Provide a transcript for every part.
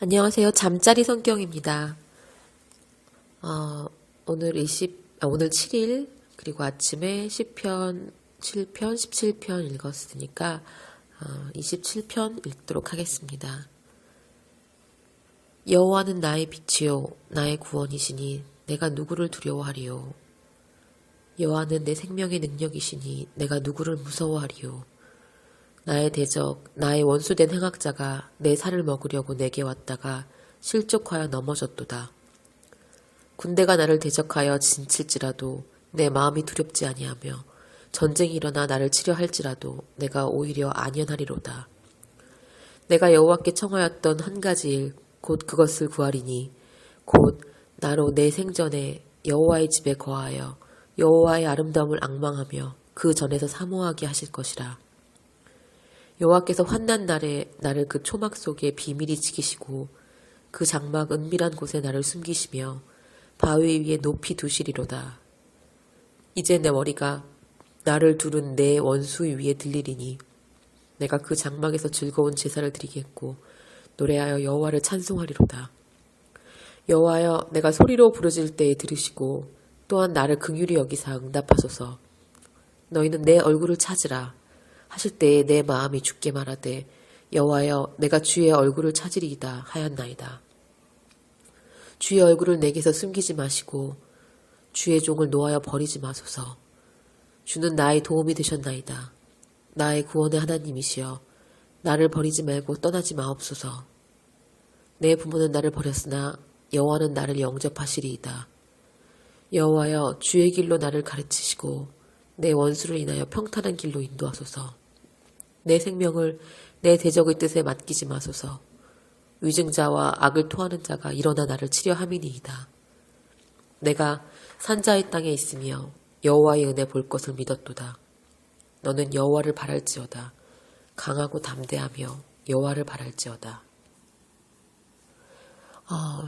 안녕하세요. 잠자리 성경입니다. 오늘 오늘 7일, 그리고 아침에 시편 7편, 17편 읽었으니까, 27편 읽도록 하겠습니다. 여호와는 나의 빛이요, 나의 구원이시니, 내가 누구를 두려워하리요. 여호와는 내 생명의 능력이시니, 내가 누구를 무서워하리요. 나의 대적, 나의 원수된 행악자가 내 살을 먹으려고 내게 왔다가 실족하여 넘어졌도다. 군대가 나를 대적하여 진칠지라도 내 마음이 두렵지 아니하며 전쟁이 일어나 나를 치려 할지라도 내가 오히려 안연하리로다. 내가 여호와께 청하였던 한 가지 일, 곧 그것을 구하리니 곧 나로 내 생전에 여호와의 집에 거하여 여호와의 아름다움을 앙망하며 그 전에서 사모하게 하실 것이라. 여호와께서 환난 날에 나를 그 초막 속에 비밀히 지키시고 그 장막 은밀한 곳에 나를 숨기시며 바위 위에 높이 두시리로다. 이제 내 머리가 나를 두른 내 원수 위에 들리리니 내가 그 장막에서 즐거운 제사를 드리겠고 노래하여 여호와를 찬송하리로다. 여호와여, 내가 소리로 부르짖을 때에 들으시고 또한 나를 긍휼히 여기사 응답하소서. 너희는 내 얼굴을 찾으라 하실 때에 내 마음이 죽게 말하되 여호와여, 내가 주의 얼굴을 찾으리이다 하였나이다. 주의 얼굴을 내게서 숨기지 마시고 주의 종을 놓아여 버리지 마소서. 주는 나의 도움이 되셨나이다. 나의 구원의 하나님이시여, 나를 버리지 말고 떠나지 마옵소서. 내 부모는 나를 버렸으나 여호와는 나를 영접하시리이다. 여호와여, 주의 길로 나를 가르치시고 내 원수를 인하여 평탄한 길로 인도하소서. 내 생명을 내 대적의 뜻에 맡기지 마소서. 위증자와 악을 토하는 자가 일어나 나를 치려 함이니이다. 내가 산자의 땅에 있으며 여호와의 은혜 볼 것을 믿었도다. 너는 여호와를 바랄지어다. 강하고 담대하며 여호와를 바랄지어다.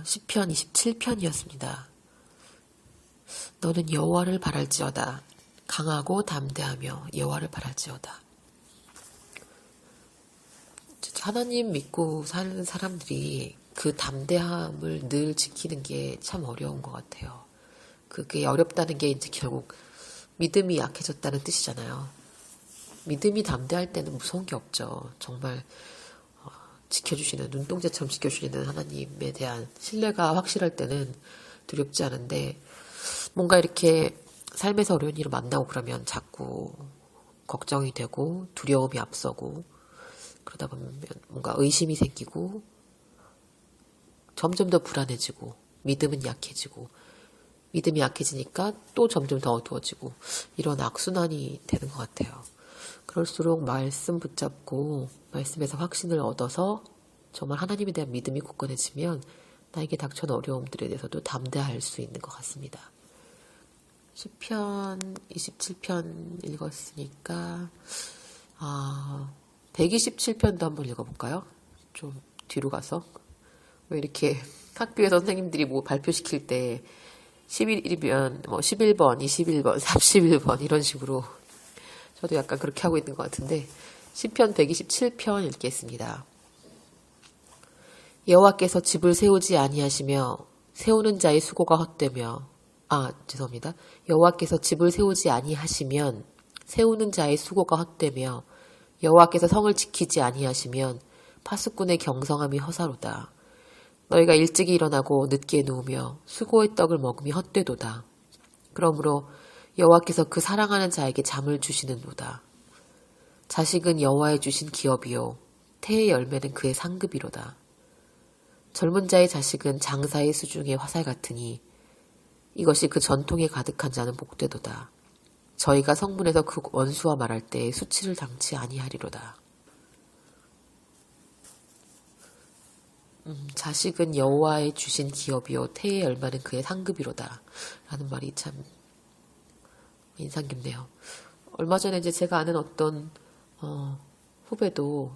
시편 27편이었습니다. 너는 여호와를 바랄지어다. 강하고 담대하며 여호와를 바랄지어다. 하나님 믿고 사는 사람들이 그 담대함을 늘 지키는 게 참 어려운 것 같아요. 그게 어렵다는 게 이제 결국 믿음이 약해졌다는 뜻이잖아요. 믿음이 담대할 때는 무서운 게 없죠. 정말 지켜주시는, 눈동자처럼 지켜주시는 하나님에 대한 신뢰가 확실할 때는 두렵지 않은데, 뭔가 이렇게 삶에서 어려운 일을 만나고 그러면 자꾸 걱정이 되고 두려움이 앞서고 그러다 보면 뭔가 의심이 생기고 점점 더 불안해지고 믿음은 약해지고 믿음이 약해지니까 또 점점 더 어두워지고 이런 악순환이 되는 것 같아요. 그럴수록 말씀 붙잡고 말씀에서 확신을 얻어서 정말 하나님에 대한 믿음이 굳건해지면 나에게 닥쳐온 어려움들에 대해서도 담대할 수 있는 것 같습니다. 시편 27편 읽었으니까 127편도 한번 읽어볼까요? 좀 뒤로 가서. 왜 이렇게 학교에서 선생님들이 뭐 발표시킬 때 11번, 11번, 21번, 31번 이런 식으로 저도 약간 그렇게 하고 있는 것 같은데 시편 127편 읽겠습니다. 여호와께서 집을 세우지 아니하시며 세우는 자의 수고가 헛되며 죄송합니다. 여호와께서 집을 세우지 아니하시면 세우는 자의 수고가 헛되며 여호와께서 성을 지키지 아니하시면 파수꾼의 경성함이 허사로다. 너희가 일찍이 일어나고 늦게 누우며 수고의 떡을 먹음이 헛되도다. 그러므로 여호와께서 그 사랑하는 자에게 잠을 주시는도다. 자식은 여호와의 주신 기업이요 태의 열매는 그의 상급이로다. 젊은 자의 자식은 장사의 수중의 화살 같으니 이것이 그 전통에 가득한 자는 복되도다. 저희가 성문에서 그 원수와 말할 때 수치를 당치 아니하리로다. 자식은 여호와의 주신 기업이요 태의 열매는 그의 상급이로다. 라는 말이 참 인상 깊네요. 얼마 전에 이제 제가 아는 어떤 후배도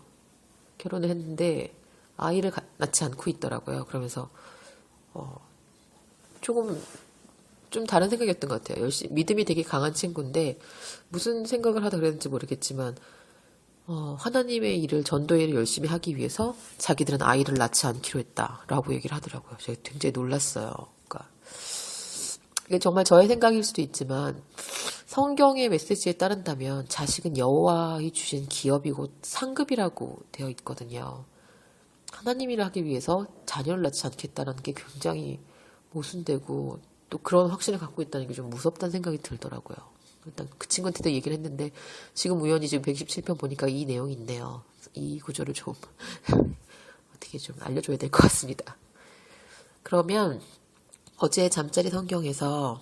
결혼을 했는데 아이를 낳지 않고 있더라고요. 그러면서 조금 좀 다른 생각이었던 것 같아요. 믿음이 되게 강한 친구인데 무슨 생각을 하다 그랬는지 모르겠지만 하나님의 일을, 전도의 일을 열심히 하기 위해서 자기들은 아이를 낳지 않기로 했다라고 얘기를 하더라고요. 제가 굉장히 놀랐어요. 그러니까 이게 정말 저의 생각일 수도 있지만 성경의 메시지에 따른다면 자식은 여호와의 주신 기업이고 상급이라고 되어 있거든요. 하나님 일을 하기 위해서 자녀를 낳지 않겠다는 게 굉장히 모순되고 또 그런 확신을 갖고 있다는 게 좀 무섭다는 생각이 들더라고요. 일단 그 친구한테도 얘기를 했는데 지금 우연히 지금 117편 보니까 이 내용이 있네요. 이 구조를 좀 어떻게 좀 알려줘야 될 것 같습니다. 그러면 어제 잠자리 성경에서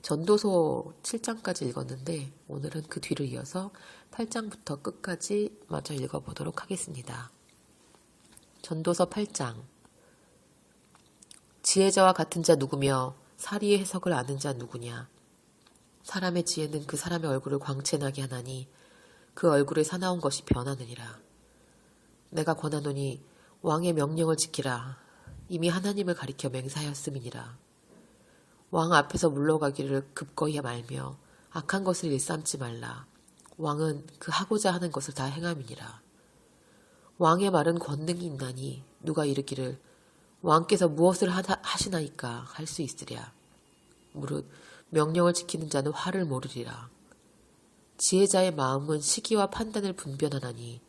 전도서 7장까지 읽었는데 오늘은 그 뒤를 이어서 8장부터 끝까지 마저 읽어보도록 하겠습니다. 전도서 8장. 지혜자와 같은 자 누구며 사리의 해석을 아는 자 누구냐. 사람의 지혜는 그 사람의 얼굴을 광채나게 하나니 그 얼굴에 사나운 것이 변하느니라. 내가 권하노니 왕의 명령을 지키라. 이미 하나님을 가리켜 맹세하였음이니라. 왕 앞에서 물러가기를 급거이 말며 악한 것을 일삼지 말라. 왕은 그 하고자 하는 것을 다 행함이니라. 왕의 말은 권능이 있나니 누가 이르기를 왕께서 무엇을 하시나이까 할 수 있으랴. 무릇 명령을 지키는 자는 화를 모르리라. 지혜자의 마음은 시기와 판단을 분별하나니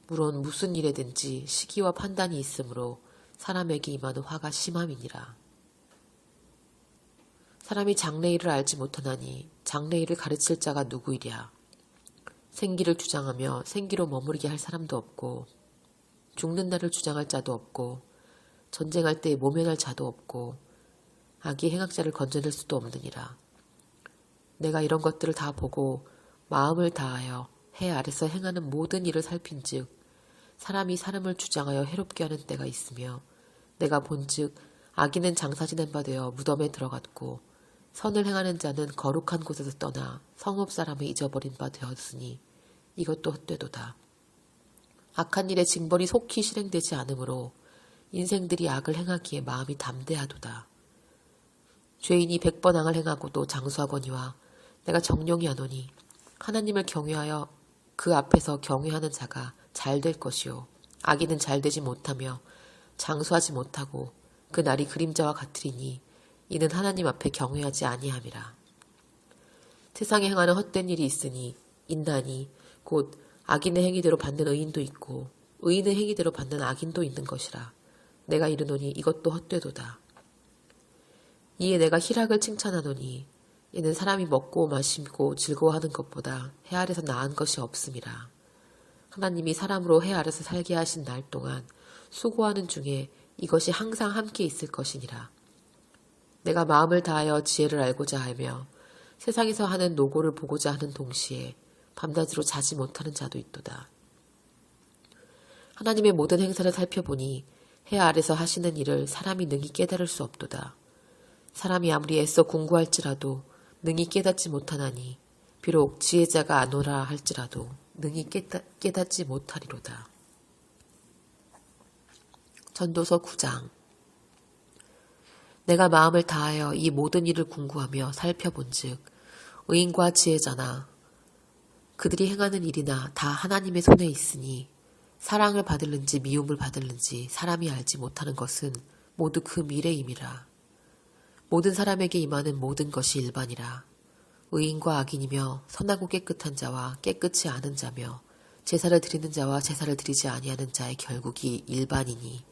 물론 무슨 일에든지 시기와 판단이 있으므로 사람에게 임하는 화가 심함이니라. 사람이 장래일을 알지 못하나니 장래일을 가르칠 자가 누구이랴. 생기를 주장하며 생기로 머무르게 할 사람도 없고 죽는 날을 주장할 자도 없고 전쟁할 때에 모면할 자도 없고 악의 행악자를 건져낼 수도 없느니라. 내가 이런 것들을 다 보고 마음을 다하여 해 아래서 행하는 모든 일을 살핀즉 사람이 사람을 주장하여 해롭게 하는 때가 있으며 내가 본즉 악인은 장사지낸 바 되어 무덤에 들어갔고 선을 행하는 자는 거룩한 곳에서 떠나 성읍 사람을 잊어버린 바 되었으니 이것도 헛되도다. 악한 일의 징벌이 속히 실행되지 않으므로 인생들이 악을 행하기에 마음이 담대하도다. 죄인이 100번 악을 행하고도 장수하거니와 내가 정령이 하노니 하나님을 경외하여 그 앞에서 경외하는 자가 잘 될 것이요 악인은 잘 되지 못하며 장수하지 못하고 그 날이 그림자와 같으리니 이는 하나님 앞에 경외하지 아니함이라. 세상에 행하는 헛된 일이 있으니 인나니 곧 악인의 행위대로 받는 의인도 있고 의인의 행위대로 받는 악인도 있는 것이라. 내가 이르노니 이것도 헛되도다. 이에 내가 희락을 칭찬하노니 이는 사람이 먹고 마시고 즐거워하는 것보다 해 아래서 나은 것이 없음이라. 하나님이 사람으로 해 아래서 살게 하신 날 동안 수고하는 중에 이것이 항상 함께 있을 것이니라. 내가 마음을 다하여 지혜를 알고자 하며 세상에서 하는 노고를 보고자 하는 동시에 밤낮으로 자지 못하는 자도 있도다. 하나님의 모든 행사를 살펴보니 해 아래서 하시는 일을 사람이 능히 깨달을 수 없도다. 사람이 아무리 애써 궁구할지라도 능히 깨닫지 못하나니 비록 지혜자가 아노라 할지라도 능히 깨닫지 못하리로다. 전도서 9장. 내가 마음을 다하여 이 모든 일을 궁구하며 살펴본즉 의인과 지혜자나 그들이 행하는 일이나 다 하나님의 손에 있으니 사랑을 받을는지 미움을 받을는지 사람이 알지 못하는 것은 모두 그 미래임이라. 모든 사람에게 임하는 모든 것이 일반이라. 의인과 악인이며 선하고 깨끗한 자와 깨끗이 않은 자며 제사를 드리는 자와 제사를 드리지 아니하는 자의 결국이 일반이니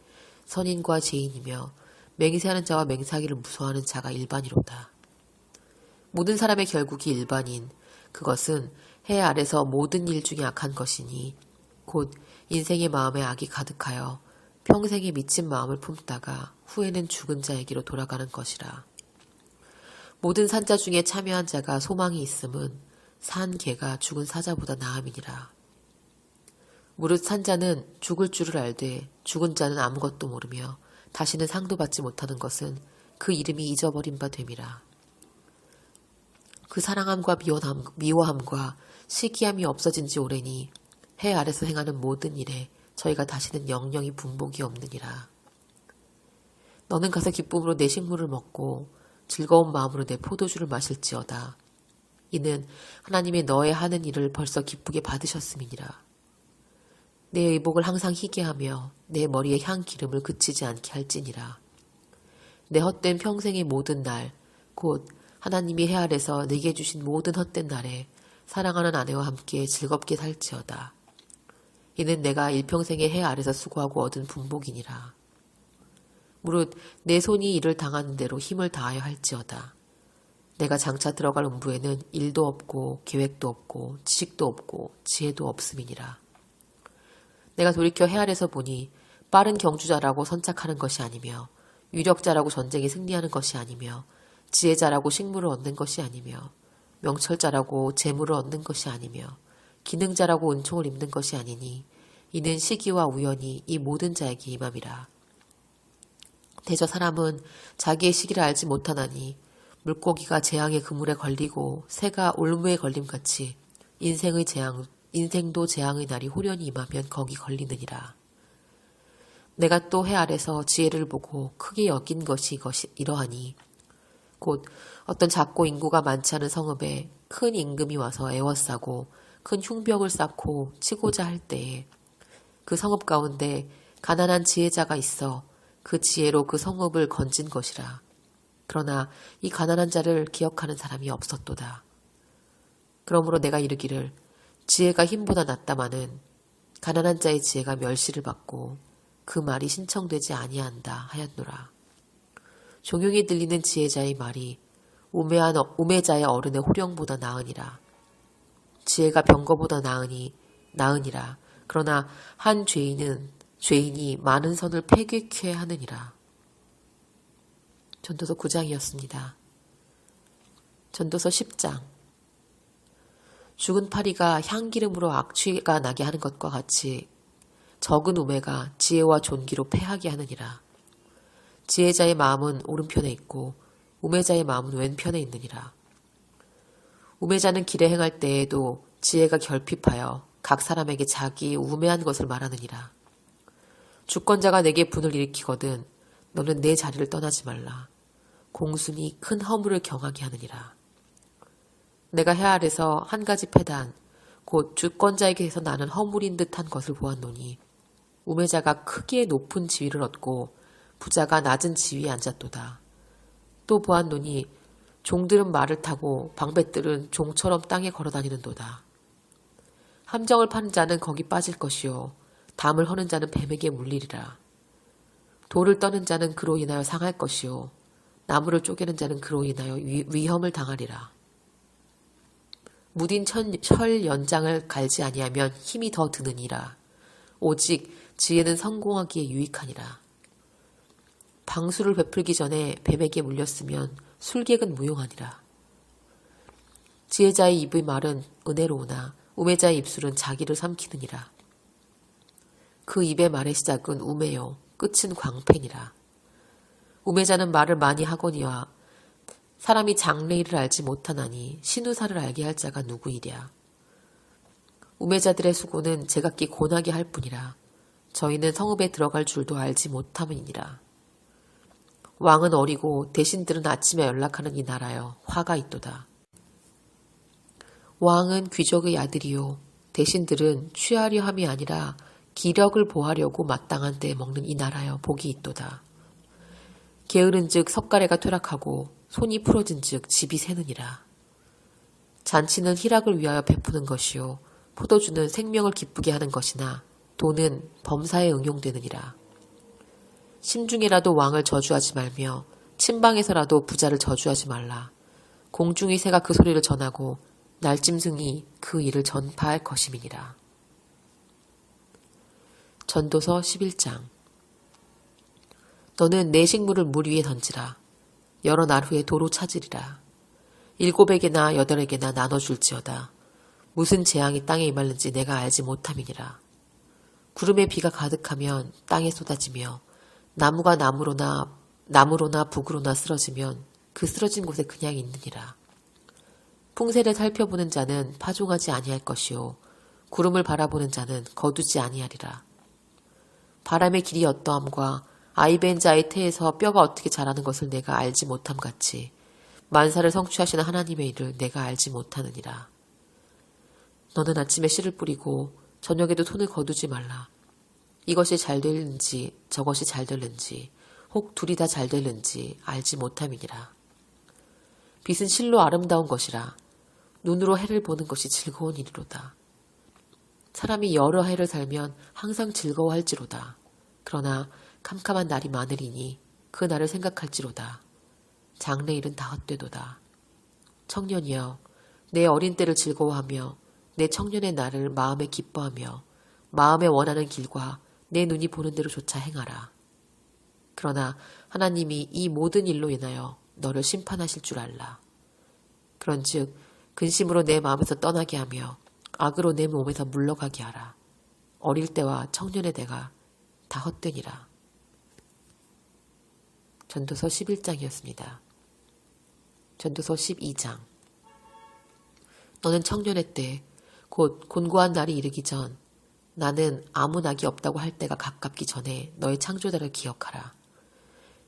선인과 죄인이며 맹세하는 자와 맹세하기를 무서워하는 자가 일반이로다. 모든 사람의 결국이 일반인 그것은 해 아래서 모든 일 중에 악한 것이니 곧 인생의 마음에 악이 가득하여 평생에 미친 마음을 품다가 후에는 죽은 자에게로 돌아가는 것이라. 모든 산자 중에 참여한 자가 소망이 있음은 산 개가 죽은 사자보다 나음이니라. 무릇 산자는 죽을 줄을 알되 죽은 자는 아무것도 모르며 다시는 상도 받지 못하는 것은 그 이름이 잊어버린 바 됨이라. 그 사랑함과 미워함과 시기함이 없어진 지 오래니 해 아래서 행하는 모든 일에 저희가 다시는 영영이 분복이 없느니라. 너는 가서 기쁨으로 내 식물을 먹고 즐거운 마음으로 내 포도주를 마실지어다. 이는 하나님의 너의 하는 일을 벌써 기쁘게 받으셨음이니라. 내 의복을 항상 희게 하며 내 머리에 향 기름을 그치지 않게 할지니라. 내 헛된 평생의 모든 날, 곧 하나님이 해 아래서 내게 주신 모든 헛된 날에 사랑하는 아내와 함께 즐겁게 살지어다. 이는 내가 일평생의 해 아래서 수고하고 얻은 분복이니라. 무릇 내 손이 이를 당하는 대로 힘을 다하여 할지어다. 내가 장차 들어갈 음부에는 일도 없고 계획도 없고 지식도 없고 지혜도 없음이니라. 내가 돌이켜 해 아래서 보니 빠른 경주자라고 선착하는 것이 아니며 유력자라고 전쟁에 승리하는 것이 아니며 지혜자라고 식물을 얻는 것이 아니며 명철자라고 재물을 얻는 것이 아니며 기능자라고 은총을 입는 것이 아니니 이는 시기와 우연이 이 모든 자에게 임함이라. 대저 사람은 자기의 시기를 알지 못하나니 물고기가 재앙의 그물에 걸리고 새가 올무에 걸림같이 인생도 재앙의 날이 호련히 임하면 거기 걸리느니라. 내가 또 해 아래서 지혜를 보고 크게 여긴 것이 이러하니 곧 어떤 작고 인구가 많지 않은 성읍에 큰 임금이 와서 애워싸고 큰 흉벽을 쌓고 치고자 할 때에 그 성읍 가운데 가난한 지혜자가 있어 그 지혜로 그 성읍을 건진 것이라. 그러나 이 가난한 자를 기억하는 사람이 없었도다. 그러므로 내가 이르기를 지혜가 힘보다 낫다마는 가난한 자의 지혜가 멸시를 받고 그 말이 신청되지 아니한다 하였노라. 종용이 들리는 지혜자의 말이 우매자의 어른의 호령보다 나으니라. 지혜가 병거보다 나으니라. 그러나 한 죄인이 많은 선을 패귀케 하느니라. 전도서 9장이었습니다. 전도서 10장. 죽은 파리가 향기름으로 악취가 나게 하는 것과 같이 적은 우매가 지혜와 존귀로 패하게 하느니라. 지혜자의 마음은 오른편에 있고 우매자의 마음은 왼편에 있느니라. 우매자는 길에 행할 때에도 지혜가 결핍하여 각 사람에게 자기 우매한 것을 말하느니라. 주권자가 내게 분을 일으키거든 너는 내 자리를 떠나지 말라. 공순이 큰 허물을 경하게 하느니라. 내가 해 아래서 한 가지 패단 곧 주권자에게서 나는 허물인 듯한 것을 보았노니 우매자가 크게 높은 지위를 얻고 부자가 낮은 지위에 앉았도다. 또 보았노니 종들은 말을 타고 방배들은 종처럼 땅에 걸어다니는도다. 함정을 파는 자는 거기 빠질 것이요 담을 허는 자는 뱀에게 물리리라. 돌을 떠는 자는 그로 인하여 상할 것이요 나무를 쪼개는 자는 그로 인하여 위험을 당하리라. 무딘 철 연장을 갈지 아니하면 힘이 더 드느니라. 오직 지혜는 성공하기에 유익하니라. 방수를 베풀기 전에 뱀에게 물렸으면 술객은 무용하니라. 지혜자의 입의 말은 은혜로우나 우매자의 입술은 자기를 삼키느니라. 그 입의 말의 시작은 우매요 끝은 광팬이라. 우매자는 말을 많이 하거니와 사람이 장래일을 알지 못하나니 신우사를 알게 할 자가 누구이랴. 우매자들의 수고는 제각기 고나게 할 뿐이라. 저희는 성읍에 들어갈 줄도 알지 못함이니라. 왕은 어리고 대신들은 아침에 연락하는 이 나라여 화가 있도다. 왕은 귀족의 아들이요 대신들은 취하려 함이 아니라 기력을 보하려고 마땅한 데 먹는 이 나라여 복이 있도다. 게으른즉 석가래가 퇴락하고 손이 풀어진즉 집이 새느니라. 잔치는 희락을 위하여 베푸는 것이요 포도주는 생명을 기쁘게 하는 것이나 돈은 범사에 응용되느니라. 심중에라도 왕을 저주하지 말며 침방에서라도 부자를 저주하지 말라. 공중의 새가 그 소리를 전하고 날짐승이 그 일을 전파할 것임이니라. 전도서 11장. 너는 내 식물을 물 위에 던지라. 여러 날 후에 도로 찾으리라. 7에게나 8에게나 나눠줄지어다. 무슨 재앙이 땅에 임할는지 내가 알지 못함이니라. 구름에 비가 가득하면 땅에 쏟아지며 나무가 나무로나 북으로나 쓰러지면 그 쓰러진 곳에 그냥 있느니라. 풍세를 살펴보는 자는 파종하지 아니할 것이요 구름을 바라보는 자는 거두지 아니하리라. 바람의 길이 어떠함과 아이벤 자의 태에서 뼈가 어떻게 자라는 것을 내가 알지 못함 같이 만사를 성취하시는 하나님의 일을 내가 알지 못하느니라. 너는 아침에 씨를 뿌리고 저녁에도 손을 거두지 말라. 이것이 잘 되는지 저것이 잘 되는지 혹 둘이 다 잘 되는지 알지 못함이니라. 빛은 실로 아름다운 것이라. 눈으로 해를 보는 것이 즐거운 일이로다. 사람이 여러 해를 살면 항상 즐거워할지로다. 그러나 캄캄한 날이 많으리니 그 날을 생각할지로다. 장래일은 다 헛되도다. 청년이여, 내 어린 때를 즐거워하며 내 청년의 날을 마음에 기뻐하며 마음에 원하는 길과 내 눈이 보는 대로 조차 행하라. 그러나 하나님이 이 모든 일로 인하여 너를 심판하실 줄 알라. 그런즉 근심으로 내 마음에서 떠나게 하며 악으로 내 몸에서 물러가게 하라. 어릴 때와 청년의 때가 다 헛되니라. 전도서 11장이었습니다. 전도서 12장. 너는 청년의 때, 곧 곤고한 날이 이르기 전, 나는 아무 낙이 없다고 할 때가 가깝기 전에 너의 창조자를 기억하라.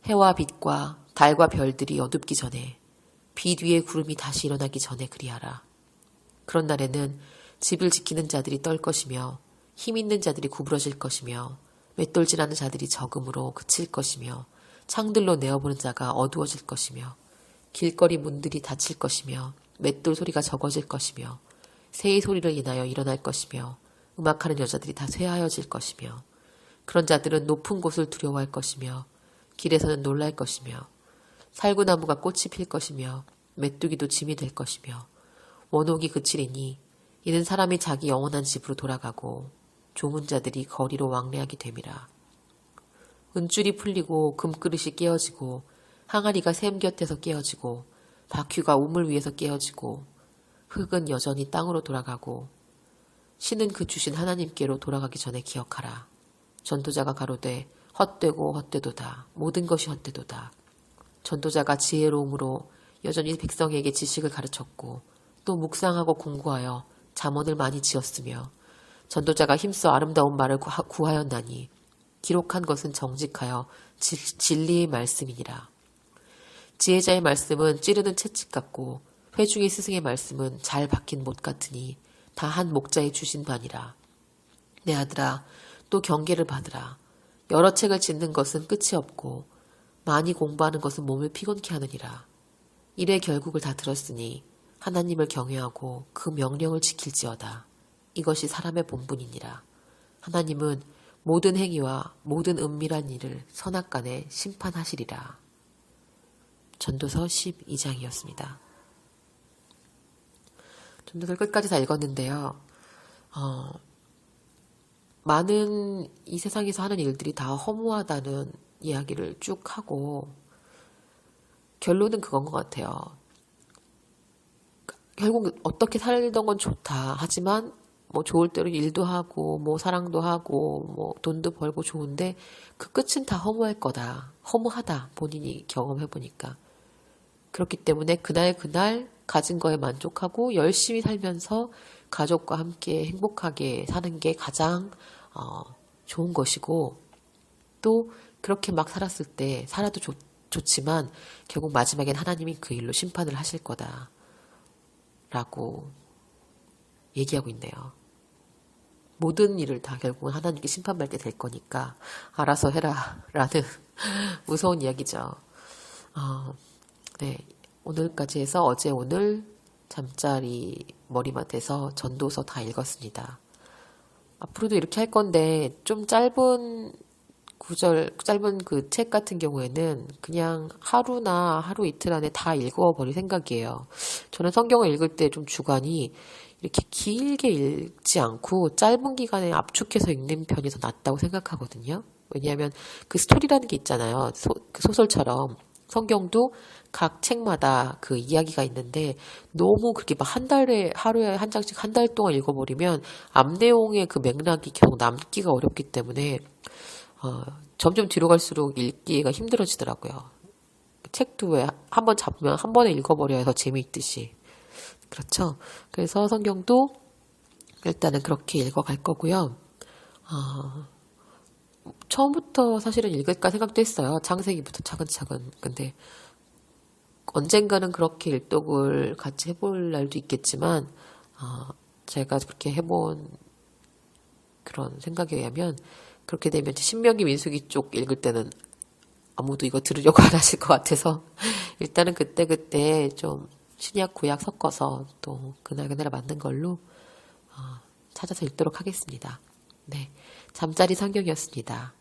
해와 빛과 달과 별들이 어둡기 전에, 빛 위에 구름이 다시 일어나기 전에 그리하라. 그런 날에는 집을 지키는 자들이 떨 것이며 힘 있는 자들이 구부러질 것이며 맷돌질하는 자들이 적음으로 그칠 것이며 창들로 내어보는 자가 어두워질 것이며 길거리 문들이 닫힐 것이며 맷돌 소리가 적어질 것이며 새의 소리를 인하여 일어날 것이며 음악하는 여자들이 다 쇠하여질 것이며 그런 자들은 높은 곳을 두려워할 것이며 길에서는 놀랄 것이며 살구나무가 꽃이 필 것이며 메뚜기도 짐이 될 것이며 원옥이 그치리니 이는 사람이 자기 영원한 집으로 돌아가고 조문자들이 거리로 왕래하게 됨이라. 은줄이 풀리고 금그릇이 깨어지고 항아리가 샘 곁에서 깨어지고 바퀴가 우물 위에서 깨어지고 흙은 여전히 땅으로 돌아가고 신은 그 주신 하나님께로 돌아가기 전에 기억하라. 전도자가 가로되 헛되고 헛되도다. 모든 것이 헛되도다. 전도자가 지혜로움으로 여전히 백성에게 지식을 가르쳤고 또 묵상하고 공부하여 잠언을 많이 지었으며 전도자가 힘써 아름다운 말을 구하였나니 기록한 것은 정직하여 진리의 말씀이니라. 지혜자의 말씀은 찌르는 채찍 같고 회중의 스승의 말씀은 잘 박힌 못 같으니 다 한 목자의 주신 바니라. 내 아들아, 또 경계를 받으라. 여러 책을 짓는 것은 끝이 없고 많이 공부하는 것은 몸을 피곤케 하느니라. 일의 결국을 다 들었으니 하나님을 경외하고 그 명령을 지킬지어다. 이것이 사람의 본분이니라. 하나님은 모든 행위와 모든 은밀한 일을 선악간에 심판하시리라. 전도서 12장이었습니다. 전도서를 끝까지 다 읽었는데요. 많은 이 세상에서 하는 일들이 다 허무하다는 이야기를 쭉 하고 결론은 그건 것 같아요. 결국 어떻게 살던 건 좋다. 하지만 뭐 좋을 대로 일도 하고 뭐 사랑도 하고 뭐 돈도 벌고 좋은데 그 끝은 다 허무할 거다. 허무하다. 본인이 경험해보니까. 그렇기 때문에 그날 가진 거에 만족하고 열심히 살면서 가족과 함께 행복하게 사는 게 가장 좋은 것이고 또 그렇게 막 살았을 때 살아도 좋지만 결국 마지막엔 하나님이 그 일로 심판을 하실 거다 라고 얘기하고 있네요. 모든 일을 다 결국은 하나님께 심판받게 될 거니까 알아서 해라 라는 무서운 이야기죠. 네, 오늘까지 해서 어제 오늘 잠자리 머리맡에서 전도서 다 읽었습니다. 앞으로도 이렇게 할 건데 좀 짧은 그 책 같은 경우에는 그냥 하루나 하루 이틀 안에 다 읽어버릴 생각이에요. 저는 성경을 읽을 때 좀 주관이 이렇게 길게 읽지 않고 짧은 기간에 압축해서 읽는 편이 더 낫다고 생각하거든요. 왜냐하면 그 스토리라는 게 있잖아요. 그 소설처럼 성경도 각 책마다 그 이야기가 있는데 너무 그렇게 막 하루에 한 장씩 한 달 동안 읽어버리면 앞 내용의 그 맥락이 계속 남기가 어렵기 때문에 점점 뒤로 갈수록 읽기가 힘들어지더라고요. 책도 왜 한번 잡으면 한 번에 읽어버려야 더 재미있듯이. 그렇죠. 그래서 성경도 일단은 그렇게 읽어갈 거고요. 처음부터 사실은 읽을까 생각도 했어요. 창세기부터 차근차근. 근데 언젠가는 그렇게 일독을 같이 해볼 날도 있겠지만 제가 그렇게 해본 그런 생각에 의하면 그렇게 되면 신명기 민수기 쪽 읽을 때는 아무도 이거 들으려고 안 하실 것 같아서 일단은 그때그때 좀 신약 구약 섞어서 또 그날그날 맞는 걸로 찾아서 읽도록 하겠습니다. 네, 잠자리 성경이었습니다.